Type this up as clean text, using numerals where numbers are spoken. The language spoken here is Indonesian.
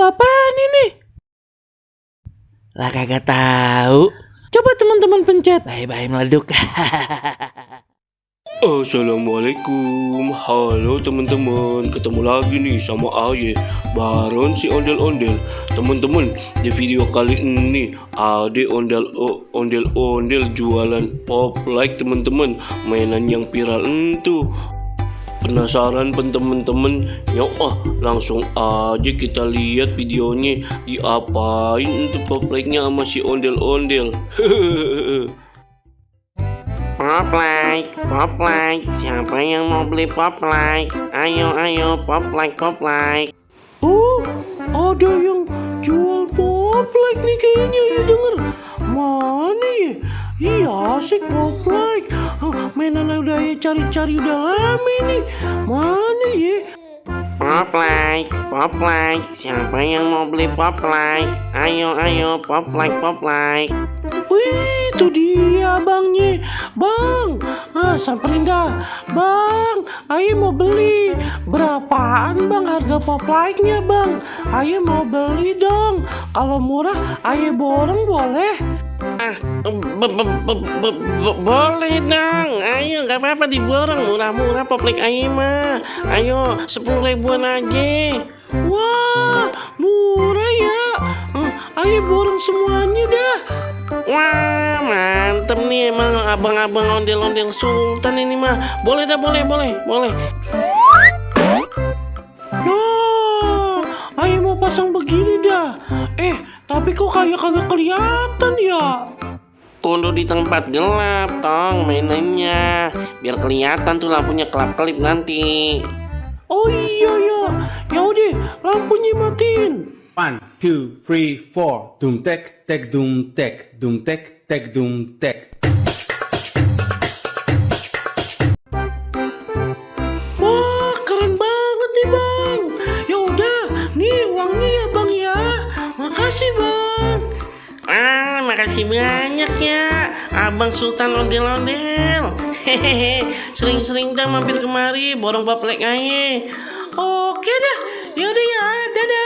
apaan ini? Lah kagak tahu. Coba teman-teman pencet. Bye-bye meleduk. Assalamualaikum, halo teman-teman, ketemu lagi nih sama Aye, Baron si ondel-ondel. Teman-teman, di video kali ini Ade ondel-ondel jualan pop like teman-teman, mainan yang viral itu. Penasaran teman-teman? Yuk langsung aja kita lihat videonya, diapain untuk pop like-nya sama si ondel-ondel. Pop like, siapa yang mau beli pop like? Ayo, pop like. Oh, ada yang jual pop like nih kayaknya, ya denger. Mana ya? Iya asik pop like. Mainan udah ya cari-cari udah lama ini. Mana ya? Pop like, siapa yang mau beli pop like? Ayo, pop like. Wih, itu dia abangnya. Bang, samperin dah. Bang, ayo mau beli. Berapaan bang harga pop like-nya bang? Ayo mau beli dong. Kalau murah, ayo borong boleh? Boleh dong. Ayo, gak apa-apa diborong. Murah-murah pop like ayo mah. Ayo, 10 ribuan aja. Wah, murah ya. Ayo borong semuanya dah. Wah, mantep nih emang abang-abang ondel-ondel sultan ini mah. Boleh dah, boleh. Nah, ayo mau pasang begini dah. Tapi kok kayak kagak kelihatan ya? Kudu di tempat gelap, tong mainannya. Biar kelihatan tuh lampunya kelap-kelip nanti. Oh iya ya. Ya udah, lampunya matiin. 1, 2, 3, 4. Doom tek doom tek doom tek. Wah, keren banget nih bang. Ya udah, nih uangnya ya bang ya. Makasih bang. Makasih banyak ya Abang Sultan ondel-ondel. Hehehe, sering-sering dah mampir kemari borong pop like aja. Oke dah. Yaudah ya, dadah.